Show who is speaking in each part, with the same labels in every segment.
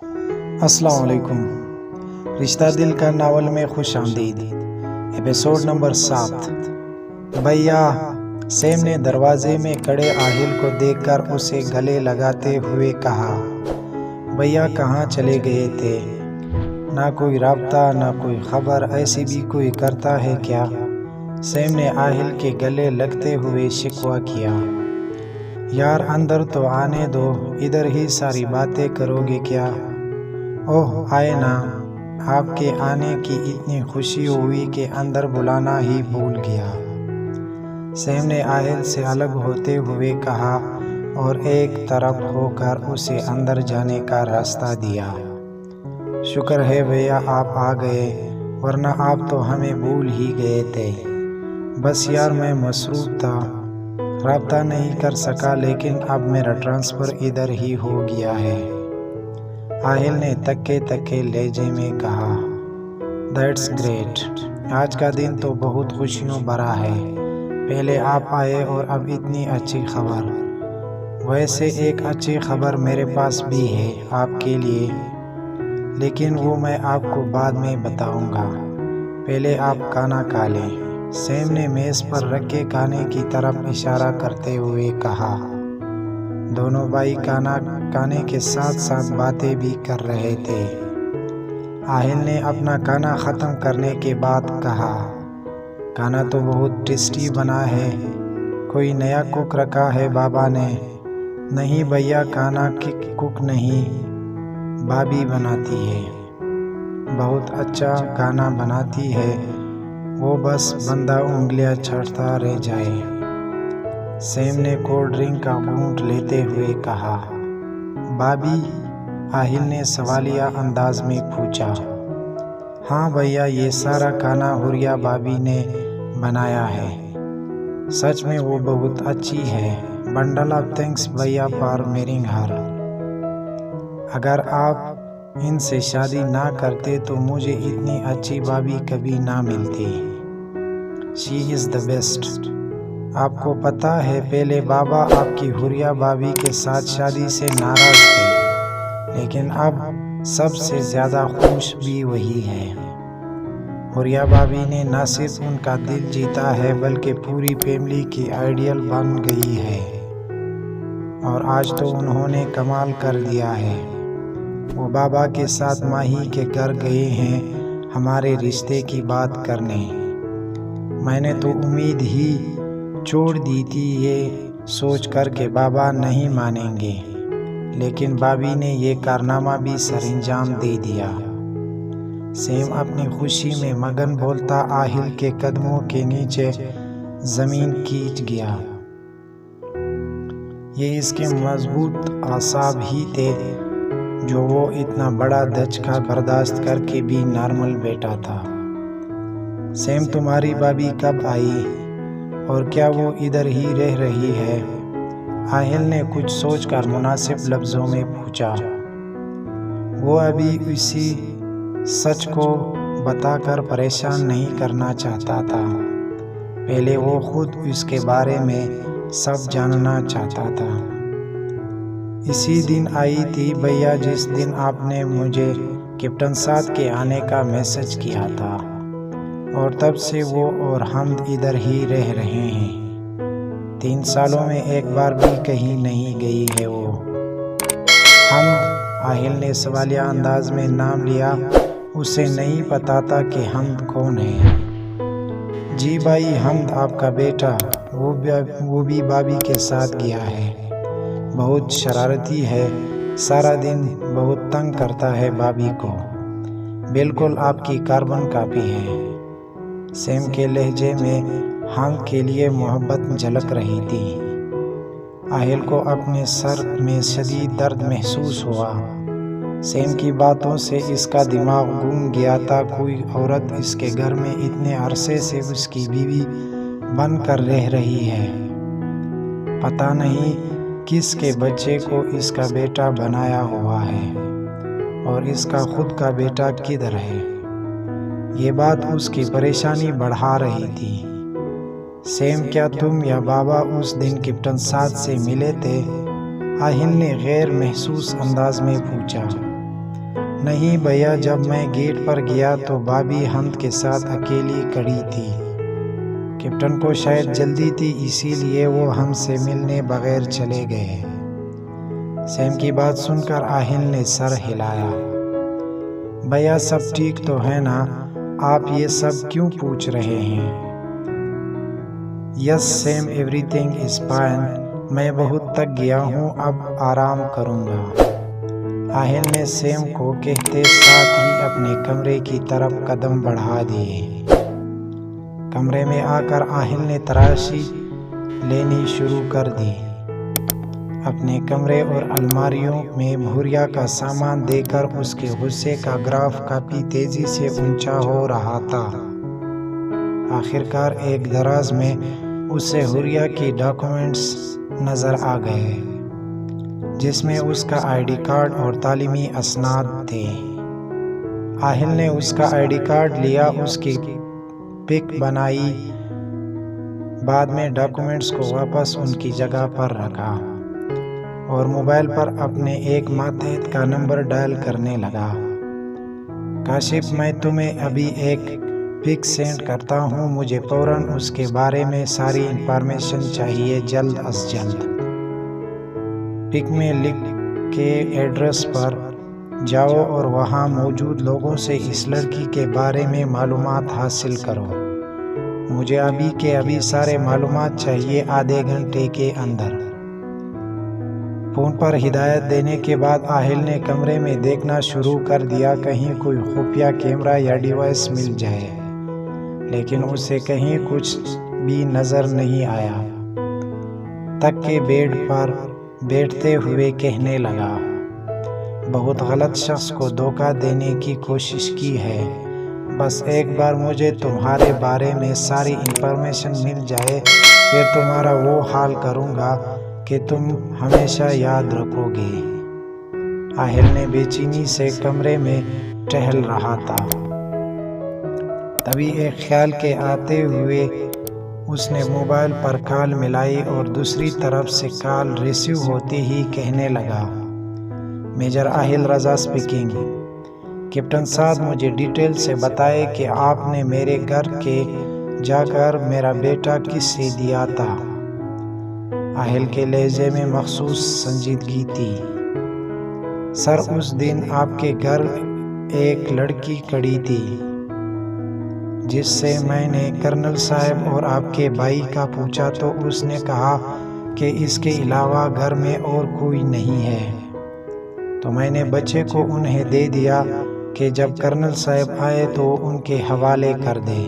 Speaker 1: السلام علیکم۔ رشتہ دل کا ناول میں خوش آمدید۔ Episode number 7۔ بھیا، سیم نے دروازے میں کھڑے آہل کو دیکھ کر اسے گلے لگاتے ہوئے کہا۔ بھیا کہاں چلے گئے تھے؟ نہ کوئی رابطہ نہ کوئی خبر، ایسی بھی کوئی کرتا ہے کیا؟ سیم نے آہل کے گلے لگتے ہوئے شکوہ کیا۔ یار اندر تو آنے دو، ادھر ہی ساری باتیں کرو گے کیا؟ اوہ آئے نا، آپ کے آنے کی اتنی خوشی ہوئی کہ اندر بلانا ہی بھول گیا۔ سیم نے آہل سے الگ ہوتے ہوئے کہا اور ایک طرف ہو کر اسے اندر جانے کا راستہ دیا۔ شکر ہے بھیا آپ آ گئے، ورنہ آپ تو ہمیں بھول ہی گئے تھے۔ بس یار میں مصروف تھا، رابطہ نہیں کر سکا، لیکن اب میرا ٹرانسفر ادھر ہی ہو گیا ہے۔ آہل نے تکے تکے لہجے میں کہا۔ دیٹس گریٹ، آج کا دن تو بہت خوشیوں بھرا ہے۔ پہلے آپ آئے اور اب اتنی اچھی خبر۔ ویسے ایک اچھی خبر میرے پاس بھی ہے آپ کے لیے، لیکن وہ میں آپ کو بعد میں بتاؤں گا۔ پہلے آپ کھانا کھا لیں۔ سیم نے میز پر رکھے کھانے کی طرف اشارہ کرتے ہوئے کہا۔ دونوں بھائی کھانا کھانے کے ساتھ ساتھ باتیں بھی کر رہے تھے۔ آہل نے اپنا کھانا ختم کرنے کے بعد کہا، کھانا تو بہت ٹیسٹی بنا ہے، کوئی نیا کوک رکھا ہے بابا نے؟ نہیں بھیا، کھانا کوک نہیں، بھابھی بناتی ہے۔ بہت اچھا کھانا بناتی ہے، وہ بس بندہ انگلیاں چاٹتا رہ جائے۔ سیم نے کولڈ ڈرنک کا گھونٹ لیتے ہوئے کہا۔ بھابھی؟ آہل نے سوالیہ انداز میں پوچھا۔ ہاں بھیا، یہ سارا کھانا حوریہ بھابھی نے بنایا ہے۔ سچ میں وہ بہت اچھی ہے۔ بنڈل آف تھینکس بھیا فار میرنگ ہر۔ اگر آپ ان سے شادی نہ کرتے تو مجھے اتنی اچھی بھابھی کبھی نہ ملتی۔ شی از دا بیسٹ۔ آپ کو پتہ ہے پہلے بابا آپ کی حوریہ بھابھی کے ساتھ شادی سے ناراض تھے، لیکن اب سب سے زیادہ خوش بھی وہی ہے۔ حوریہ بھابھی نے نہ صرف ان کا دل جیتا ہے بلکہ پوری فیملی کی آئیڈیل بن گئی ہے، اور آج تو انہوں نے کمال کر دیا ہے۔ وہ بابا کے ساتھ ماہی کے گھر گئے ہیں ہمارے رشتے کی بات کرنے۔ میں نے تو امید ہی چھوڑ دی تھی یہ سوچ کر کہ بابا نہیں مانیں گے، لیکن بھابھی نے یہ کارنامہ بھی سر انجام دے دیا۔ سیم اپنی خوشی میں مگن بولتا آہل کے قدموں کے نیچے زمین کھینچ گیا۔ یہ اس کے مضبوط اعصاب ہی تھے جو وہ اتنا بڑا دھچکا برداشت کر کے بھی نارمل بیٹھا تھا۔ سیم تمہاری بھابھی کب آئی اور کیا وہ ادھر ہی رہ رہی ہے؟ آہل نے کچھ سوچ کر مناسب لفظوں میں پوچھا۔ وہ ابھی اسی سچ کو بتا کر پریشان نہیں کرنا چاہتا تھا، پہلے وہ خود اس کے بارے میں سب جاننا چاہتا تھا۔ اسی دن آئی تھی بھیا جس دن آپ نے مجھے کیپٹن سعد کے آنے کا میسج کیا تھا، اور تب سے وہ اور ہم ادھر ہی رہ رہے ہیں۔ 3 سالوں میں ایک بار بھی کہیں نہیں گئی ہے وہ۔ حمد؟ آہل نے سوالیہ انداز میں نام لیا۔ اسے نہیں پتا تھا کہ حمد کون ہے۔ جی بھائی، حمد آپ کا بیٹا، وہ بھی بھابھی کے ساتھ گیا ہے۔ بہت شرارتی ہے، سارا دن بہت تنگ کرتا ہے بھابھی کو، بالکل آپ کی کاربن کاپی ہے۔ سیم کے لہجے میں حمد کے لیے محبت جھلک رہی تھی۔ آہل کو اپنے سر میں شدید درد محسوس ہوا۔ سیم کی باتوں سے اس کا دماغ گم گیا تھا۔ کوئی عورت اس کے گھر میں اتنے عرصے سے اس کی بیوی بن کر رہ رہی ہے، پتہ نہیں کس کے بچے کو اس کا بیٹا بنایا ہوا ہے، اور اس کا خود کا بیٹا کدھر ہے؟ یہ بات اس کی پریشانی بڑھا رہی تھی۔ سیم، کیا تم یا بابا اس دن کیپٹن سعد سے ملے تھے؟ آہل نے غیر محسوس انداز میں پوچھا۔ نہیں بھیا، جب میں گیٹ پر گیا تو بابی حمد کے ساتھ اکیلی کھڑی تھی۔ کیپٹن کو شاید جلدی تھی، اسی لیے وہ ہم سے ملنے بغیر چلے گئے۔ سیم کی بات سن کر آہل نے سر ہلایا۔ بھیا سب ٹھیک تو ہے نا؟ آپ یہ سب کیوں پوچھ رہے ہیں؟ Yes same, everything is fine. میں بہت تھک گیا ہوں، اب آرام کروں گا، آہل نے سیم کو کہتے ساتھ ہی اپنے کمرے کی طرف قدم بڑھا دیے۔ کمرے میں آ کر آہل نے تلاشی لینی شروع کر دی۔ اپنے کمرے اور الماریوں میں بھوریا کا سامان دیکھ کر اس کے غصے کا گراف کافی تیزی سے اونچا ہو رہا تھا۔ آخرکار ایک دراز میں اسے حوریہ کی ڈاکومنٹس نظر آ گئے، جس میں اس کا آئی ڈی کارڈ اور تعلیمی اسناد تھے۔ آہل نے اس کا آئی ڈی کارڈ لیا، اس کی پک بنائی، بعد میں ڈاکومنٹس کو واپس ان کی جگہ پر رکھا اور موبائل پر اپنے ایک ماتحت کا نمبر ڈائل کرنے لگا۔ کاشف، میں تمہیں ابھی ایک پک سینڈ کرتا ہوں، مجھے فوراً اس کے بارے میں ساری انفارمیشن چاہیے، جلد از جلد۔ پک میں لکھ کے ایڈریس پر جاؤ اور وہاں موجود لوگوں سے اس لڑکی کے بارے میں معلومات حاصل کرو۔ مجھے ابھی کے ابھی سارے معلومات چاہیے، آدھے گھنٹے کے اندر۔ فون پر ہدایت دینے کے بعد آہل نے کمرے میں دیکھنا شروع کر دیا، کہیں کوئی خفیہ کیمرہ یا ڈیوائس مل جائے، لیکن اسے کہیں کچھ بھی نظر نہیں آیا۔ تک کہ بیڈ پر بیٹھتے ہوئے کہنے لگا، بہت غلط شخص کو دھوکہ دینے کی کوشش کی ہے، بس ایک بار مجھے تمہارے بارے میں ساری انفارمیشن مل جائے، پھر تمہارا وہ حال کروں گا کہ تم ہمیشہ یاد رکھو گے۔ آہل نے بے چینی سے کمرے میں ٹہل رہا تھا، تبھی ایک خیال کے آتے ہوئے اس نے موبائل پر کال ملائی اور دوسری طرف سے کال ریسیو ہوتے ہی کہنے لگا، میجر آہل رضا اسپیکنگ۔ کیپٹن صاحب، مجھے ڈیٹیل سے بتائے کہ آپ نے میرے گھر کے جا کر میرا بیٹا کس سے دیا تھا۔ آہل کے لہجے میں مخصوص سنجیدگی تھی۔ سر، اس دن آپ کے گھر ایک لڑکی کھڑی تھی، جس سے میں نے کرنل صاحب اور آپ کے بھائی کا پوچھا تو اس نے کہا کہ اس کے علاوہ گھر میں اور کوئی نہیں ہے، تو میں نے بچے کو انہیں دے دیا کہ جب کرنل صاحب آئے تو ان کے حوالے کر دے۔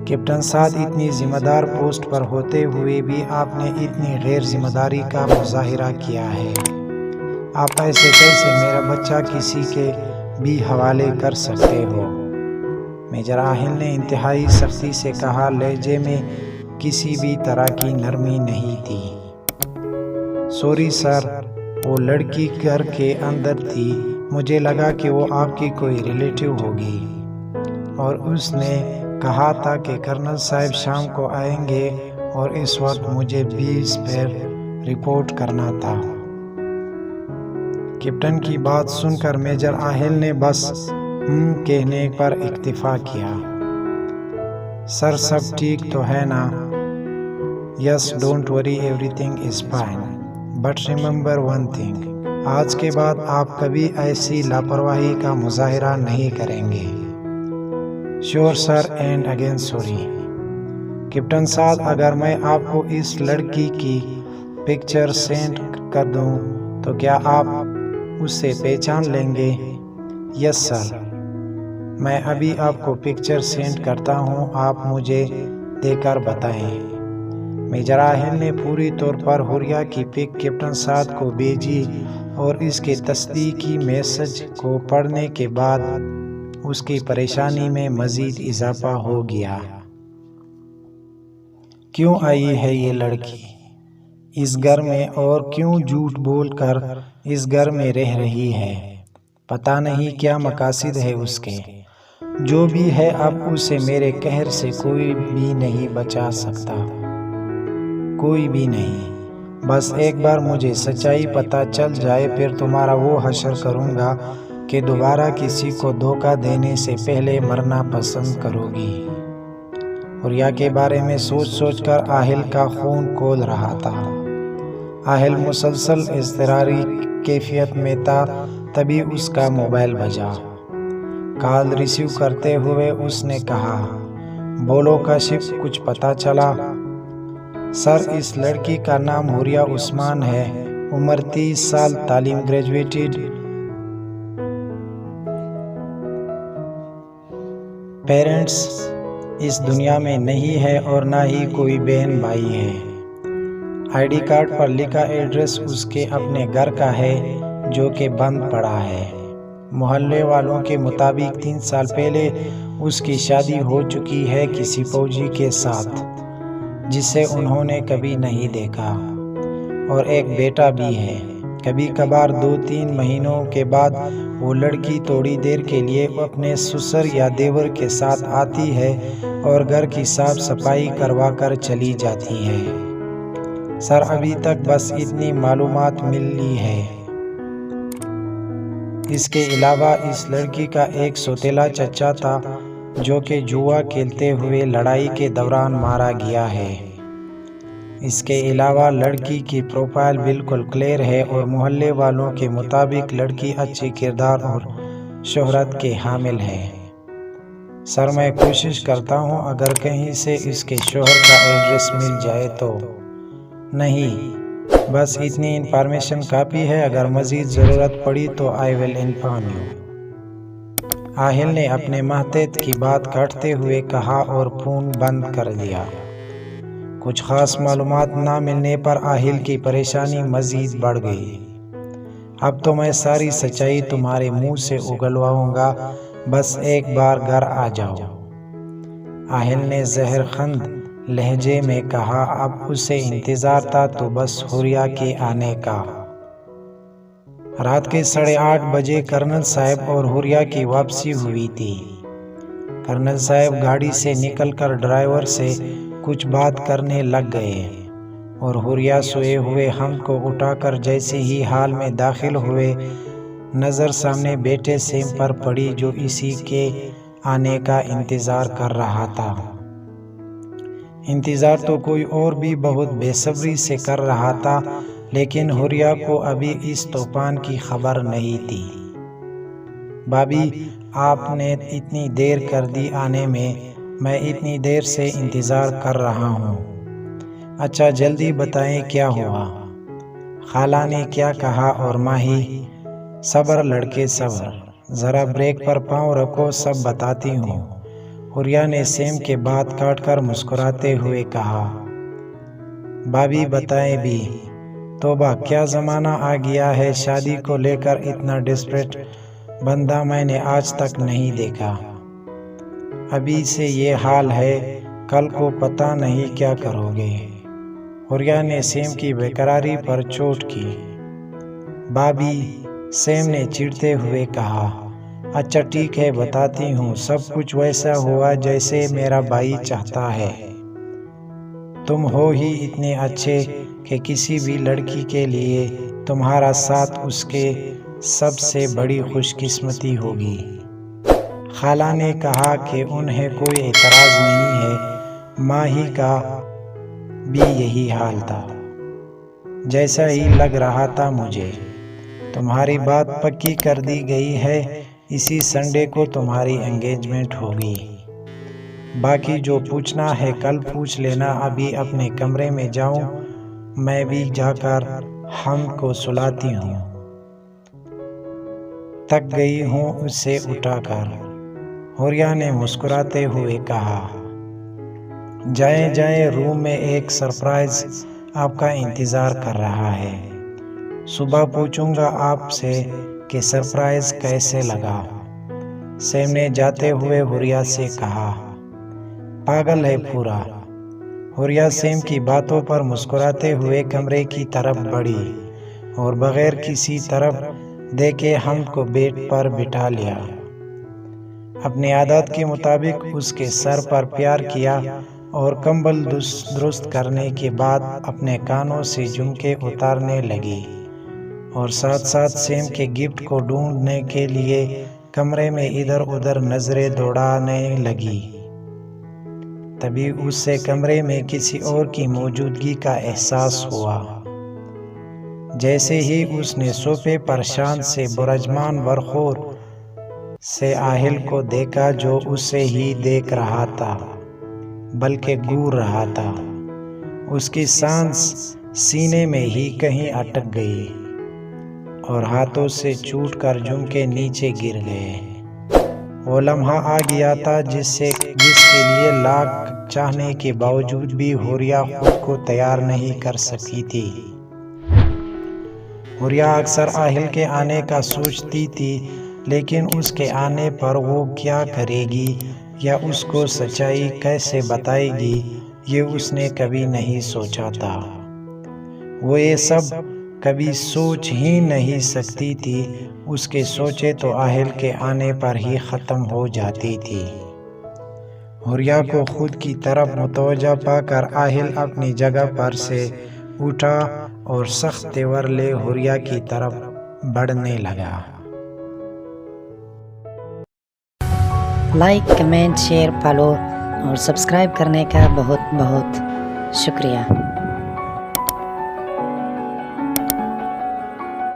Speaker 1: کیپٹن صاحب، اتنی ذمہ دار پوسٹ پر ہوتے ہوئے بھی آپ نے اتنی غیر ذمہ داری کا مظاہرہ کیا ہے۔ آپ ایسے کیسے میرا بچہ کسی کے بھی حوالے کر سکتے ہو؟ میجر آہل نے انتہائی سختی سے کہا، لہجے میں کسی بھی طرح کی نرمی نہیں تھی۔ سوری سر، وہ لڑکی گھر کے اندر تھی، مجھے لگا کہ وہ آپ کی کوئی ریلیٹیو ہوگی، اور اس نے کہا تھا کہ کرنل صاحب شام کو آئیں گے اور اس وقت مجھے 20 پیر رپورٹ کرنا تھا۔ کیپٹن کی بات سن کر میجر آہل نے بس کہنے پر اکتفا کیا۔ سر، سب ٹھیک تو ہے نا؟ Yes, don't worry, everything is fine, but remember one thing, آج کے بعد آپ کبھی ایسی لاپرواہی کا مظاہرہ نہیں کریں گے۔ Sure sir, and again sorry. Captain صاحب، اگر میں آپ کو اس لڑکی کی پکچر سینڈ کر دوں تو کیا آپ اسے پہچان لیں گے؟ یس سر، میں ابھی آپ کو پکچر سینڈ کرتا ہوں، آپ مجھے دے کر بتائیں۔ میجر آہل نے پوری طور پر حوریہ کی پک کیپٹن صاحب کو بھیجی اور اس کے تصدیقی میسج کو پڑھنے کے بعد اس کی پریشانی میں مزید اضافہ ہو گیا۔ کیوں آئی ہے یہ لڑکی اس گھر میں اور کیوں جھوٹ بول کر اس گھر میں رہ رہی ہے؟ پتہ نہیں کیا مقاصد ہے اس کے۔ جو بھی ہے اب اسے میرے قہر سے کوئی بھی نہیں بچا سکتا، کوئی بھی نہیں۔ بس ایک بار مجھے سچائی پتہ چل جائے، پھر تمہارا وہ حشر کروں گا کہ دوبارہ کسی کو دھوکہ دینے سے پہلے مرنا پسند کرو گی۔ حوریہ کے بارے میں سوچ سوچ کر آہل کا خون کھول رہا تھا۔ آہل مسلسل اضطراری کیفیت میں تھا، تبھی اس کا موبائل بجا۔ کال ریسیو کرتے ہوئے اس نے کہا، بولو کاشف، کچھ پتہ چلا؟ سر، اس لڑکی کا نام حوریہ عثمان ہے، عمر 30 سال، تعلیم گریجویٹڈ، پیرنٹس اس دنیا میں نہیں ہے اور نہ ہی کوئی بہن بھائی ہے۔ آئی ڈی کارڈ پر لکھا ایڈریس اس کے اپنے گھر کا ہے جو کہ بند پڑا ہے۔ محلے والوں کے مطابق 3 سال پہلے اس کی شادی ہو چکی ہے کسی فوجی کے ساتھ جسے انہوں نے کبھی نہیں دیکھا، اور ایک بیٹا بھی ہے۔ کبھی کبھار 2-3 مہینوں کے بعد وہ لڑکی تھوڑی دیر کے لیے اپنے سسر یا دیور کے ساتھ آتی ہے اور گھر کی صاف صفائی کروا کر چلی جاتی ہے۔ سر، ابھی تک بس اتنی معلومات ملی ہے۔ اس کے علاوہ اس لڑکی کا ایک سوتیلا چچا تھا جو کہ جوا کھیلتے ہوئے لڑائی کے دوران مارا گیا ہے۔ اس کے علاوہ لڑکی کی پروفائل بالکل کلیئر ہے اور محلے والوں کے مطابق لڑکی اچھی کردار اور شہرت کے حامل ہے۔ سر، میں کوشش کرتا ہوں اگر کہیں سے اس کے شوہر کا ایڈریس مل جائے تو۔ نہیں، بس اتنی انفارمیشن کافی ہے، اگر مزید ضرورت پڑی تو آئی ول انفارم یو۔ آہل نے اپنے ماتحت کی بات کاٹتے ہوئے کہا اور فون بند کر دیا۔ کچھ خاص معلومات نہ ملنے پر آہل کی پریشانی مزید بڑھ گئی۔ اب تو میں ساری سچائی تمہارے منہ سے اگلواؤں گا، بس ایک بار گھر آ جاؤ۔ آہل نے زہر خند لہجے میں کہا۔ اب اسے انتظار تھا تو بس حوریہ کے آنے کا۔ رات کے 8:30 بجے کرنل صاحب اور حوریہ کی واپسی ہوئی تھی۔ کرنل صاحب گاڑی سے نکل کر ڈرائیور سے کچھ بات کرنے لگ گئے اور حوریہ سوئے ہوئے ہم کو اٹھا کر جیسے ہی ہال میں داخل ہوئے، نظر سامنے بیٹھے سیم پر پڑی جو اسی کے آنے کا انتظار کر رہا تھا۔ انتظار تو کوئی اور بھی بہت بے صبری سے کر رہا تھا، لیکن حوریہ کو ابھی اس طوفان کی خبر نہیں تھی۔ بھابھی، آپ نے اتنی دیر کر دی آنے میں اتنی دیر سے انتظار کر رہا ہوں۔ اچھا جلدی بتائیں کیا ہوا؟ خالہ نے کیا کہا؟ اور ماہی؟ صبر لڑکے صبر، ذرا بریک پر پاؤں رکھو، سب بتاتی ہوں۔ حوریہ نے سیم کے بات کاٹ کر مسکراتے ہوئے کہا۔ بھابھی بتائیں بھی، توبہ کیا زمانہ آ گیا ہے، شادی کو لے کر اتنا ڈسپریٹ بندہ میں نے آج تک نہیں دیکھا۔ ابھی سے یہ حال ہے، کل کو پتہ نہیں کیا کرو گے۔ حوریہ نے سیم کی بےقراری پر چوٹ کی۔ بھابھی، سیم نے چڑھتے ہوئے کہا۔ اچھا ٹھیک ہے، بتاتی ہوں، سب کچھ ویسا ہوا جیسے میرا بھائی چاہتا ہے۔ تم ہو ہی اتنے اچھے کہ کسی بھی لڑکی کے لیے تمہارا ساتھ اس کے سب سے بڑی خوش قسمتی ہوگی۔ خالہ نے کہا کہ انہیں کوئی اعتراض نہیں ہے۔ ماہی کا بھی یہی حال تھا، جیسا ہی لگ رہا تھا مجھے۔ تمہاری بات پکی کر دی گئی ہے، اسی سنڈے کو تمہاری انگیجمنٹ ہوگی۔ باقی جو پوچھنا ہے کل پوچھ لینا، ابھی اپنے کمرے میں جاؤں، میں بھی جا کر ہم کو سلاتی ہوں، تک گئی ہوں اسے اٹھا کر۔ حوریہ نے مسکراتے ہوئے کہا۔ جائیں جائیں، روم میں ایک سرپرائز آپ کا انتظار کر رہا ہے۔ صبح پوچھوں گا آپ سے کہ سرپرائز کیسے لگا۔ سیم نے جاتے ہوئے حوریہ سے کہا۔ پاگل ہے پورا۔ حوریہ سیم کی باتوں پر مسکراتے ہوئے کمرے کی طرف بڑھی اور بغیر کسی طرف دیکھے ہم کو بیڈ پر بٹھا لیا۔ اپنی عادت کے مطابق اس کے سر پر پیار کیا اور کمبل درست کرنے کے بعد اپنے کانوں سے جھمکے اتارنے لگی اور ساتھ ساتھ سیم کے گفٹ کو ڈھونڈنے کے لیے کمرے میں ادھر ادھر نظریں دوڑانے لگی۔ تبھی اس سے کمرے میں کسی اور کی موجودگی کا احساس ہوا۔ جیسے ہی اس نے صوفے پر شان سے برجمان برخور سے آہل کو دیکھا جو اسے ہی دیکھ رہا تھا بلکہ گور رہا تھا، اس کی سانس سینے میں ہی کہیں اٹک گئی اور ہاتھوں سے چھوٹ کر جھمکے نیچے گر گئے۔ وہ لمحہ آ گیا تھا جس کے لیے لاکھ چاہنے کے باوجود بھی حوریہ خود کو تیار نہیں کر سکی تھی۔ حوریہ اکثر آہل کے آنے کا سوچتی تھی، لیکن اس کے آنے پر وہ کیا کرے گی یا اس کو سچائی کیسے بتائے گی یہ اس نے کبھی نہیں سوچا تھا۔ وہ یہ سب کبھی سوچ ہی نہیں سکتی تھی، اس کے سوچے تو آہل کے آنے پر ہی ختم ہو جاتی تھی۔ حوریہ کو خود کی طرف متوجہ پا کر آہل اپنی جگہ پر سے اٹھا اور سخت تیور لے حوریہ کی طرف بڑھنے لگا۔
Speaker 2: لائک، کمنٹ، شیئر، فالو اور سبسکرائب کرنے کا بہت بہت شکریہ۔